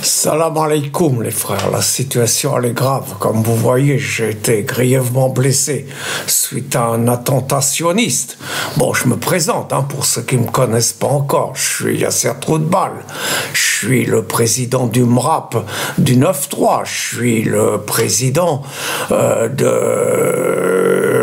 Salam alaikum les frères, la situation elle est grave. Comme vous voyez, j'ai été grièvement blessé suite à un attentat sioniste. Bon, je me présente, pour ceux qui ne me connaissent pas encore. Je suis Yasser Troudbal. Je suis le président du MRAP du 9-3. Je suis le président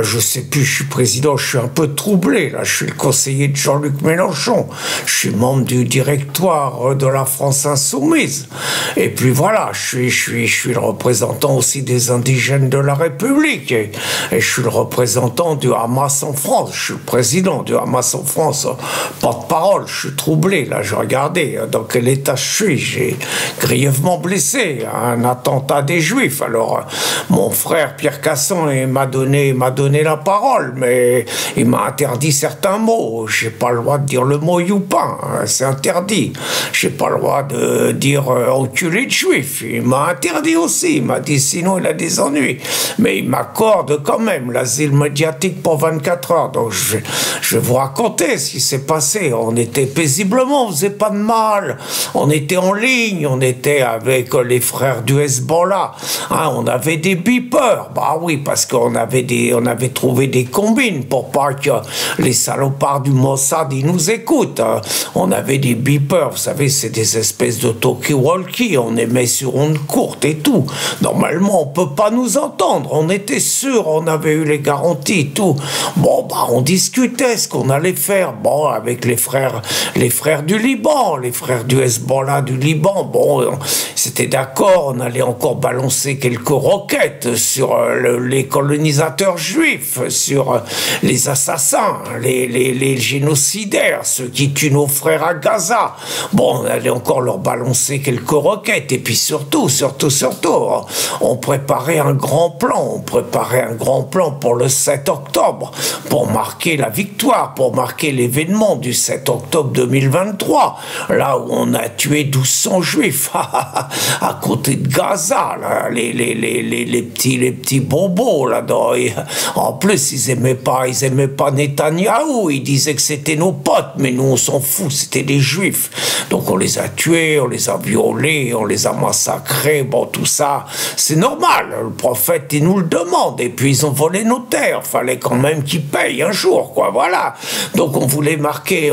je sais plus, je suis président, je suis un peu troublé là, je suis le conseiller de Jean-Luc Mélenchon, je suis membre du directoire de la France Insoumise, et puis voilà, je suis le représentant aussi des indigènes de la République, et je suis le représentant du Hamas en France, je suis le président du Hamas en France, pas de parole, je suis troublé là, je regardais dans quel état je suis, j'ai grièvement blessé, un attentat des Juifs. Alors mon frère Pierre Casson m'a donné la parole, mais il m'a interdit certains mots. J'ai pas le droit de dire le mot youpin, c'est interdit. J'ai pas le droit de dire enculé de juif. Il m'a interdit aussi. Il m'a dit sinon il a des ennuis. Mais il m'accorde quand même l'asile médiatique pour 24 heures. Donc je vais vous raconter ce qui s'est passé. On était paisiblement, on faisait pas de mal. On était en ligne, on était avec les frères du Hezbollah. On avait des beepers. Bah oui, parce qu'on avait trouvé des combines pour pas que les salopards du Mossad ils nous écoutent. On avait des beepers, vous savez, c'est des espèces de talkie-walkie, on émet sur onde courte et tout. Normalement, on peut pas nous entendre, on était sûr, on avait eu les garanties, tout. Bon, bah, on discutait ce qu'on allait faire, bon, avec les frères du Liban, les frères du Hezbollah du Liban, bon, c'était d'accord, on allait encore balancer quelques roquettes sur les colonisateurs juifs, sur les assassins, les génocidaires, ceux qui tuent nos frères à Gaza. Bon, on allait encore leur balancer quelques roquettes. Et puis surtout, on préparait un grand plan. On préparait un grand plan pour le 7 octobre, pour marquer la victoire, pour marquer l'événement du 7 octobre 2023, là où on a tué 1200 juifs à côté de Gaza, là, les petits bobos là-dedans. En plus, ils aimaient pas Netanyahou, ils disaient que c'était nos potes, mais nous on s'en fout, c'était des juifs. Donc on les a tués, on les a violés, on les a massacrés, bon tout ça, c'est normal, le prophète il nous le demande, et puis ils ont volé nos terres, fallait quand même qu'ils payent un jour, quoi, voilà. Donc on voulait marquer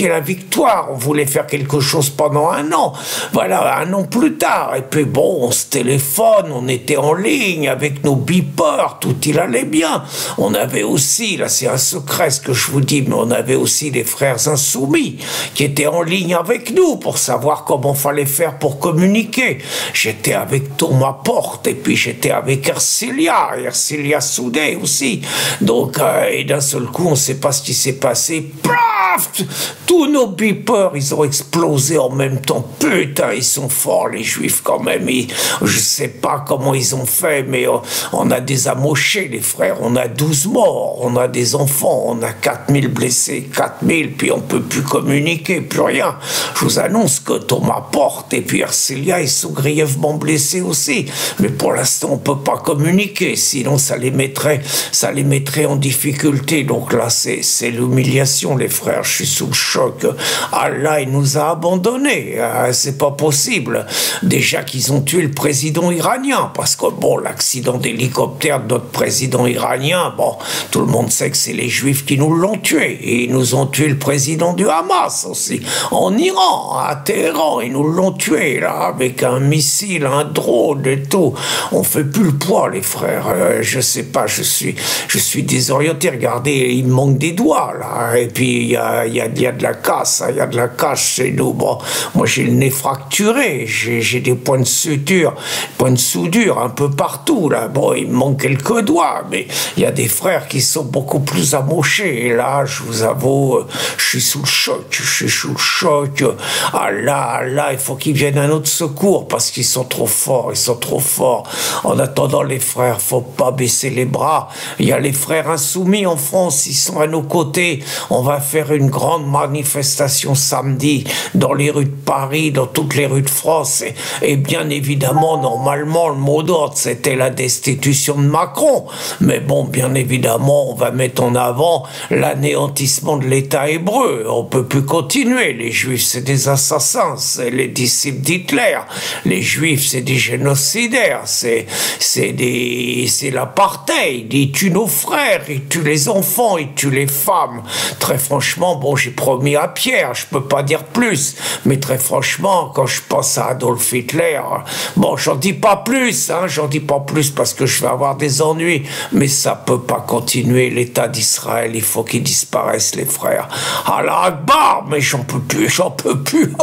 la victoire, on voulait faire quelque chose pendant un an, voilà, un an plus tard, et puis bon, on se téléphone, on était en ligne avec nos beepers, tout il allait bien. On avait aussi, là c'est un secret ce que je vous dis, mais on avait aussi des frères insoumis qui étaient en ligne avec nous pour savoir comment fallait faire pour communiquer. J'étais avec Thomas Porte et puis j'étais avec Ercilia Soudé aussi. Donc, et d'un seul coup, on ne sait pas ce qui s'est passé. Plaf! Tous nos beepers, ils ont explosé en même temps. Putain, ils sont forts les juifs quand même. Je sais pas comment ils ont fait, mais on a des amochés les frères, on a 12 morts, on a des enfants, on a 4000 blessés, 4000, puis on peut plus communiquer, plus rien. Je vous annonce que Thomas Porte et puis Ercilia, ils sont grièvement blessés aussi, mais pour l'instant on peut pas communiquer, sinon ça les mettrait en difficulté. Donc là c'est l'humiliation les frères, je suis sous le choc. Allah il nous a abandonnés, c'est pas possible. Déjà qu'ils ont tué le président iranien, parce que bon, l'accident d'hélicoptère de notre président iranien, bon, tout le monde sait que c'est les juifs qui nous l'ont tué, et ils nous ont tué le président du Hamas aussi, en Iran, à Téhéran, ils nous l'ont tué, là, avec un missile, un drone et tout. On fait plus le poids, les frères, je sais pas, je suis désorienté, regardez, il me manque des doigts, là, et puis il y a de la casse, il y a de la casse chez nous, bon, moi j'ai le nez fracturé, j'ai des points de suture, un peu partout, là, bon, il me manque quelques doigts, mais il y a des frères qui sont beaucoup plus amochés, et là, je vous avoue, je suis sous le choc, Allah, il faut qu'ils viennent à notre secours, parce qu'ils sont trop forts, En attendant, les frères, faut pas baisser les bras, il y a les frères insoumis en France, ils sont à nos côtés, on va faire une grande manifestation samedi dans les rues de Paris, dans toutes les rues de France. Et bien évidemment, normalement, le mot d'ordre, c'était la destitution de Macron. Mais bon, bien évidemment, on va mettre en avant l'anéantissement de l'État hébreu. On peut plus continuer. Les Juifs, c'est des assassins, c'est les disciples d'Hitler. Les Juifs, c'est des génocidaires, c'est l'apartheid. Ils tuent nos frères, ils tuent les enfants, ils tuent les femmes. Très franchement, bon, j'ai promis à Pierre, je peux pas dire plus, mais très franchement, quand je pense à Adolf Hitler, bon, j'en dis pas plus, hein, j'en dis pas plus parce que je vais avoir des ennuis, mais ça peut pas continuer. L'État d'Israël, il faut qu'il disparaisse, les frères. Allah Akbar, mais j'en peux plus, j'en peux plus.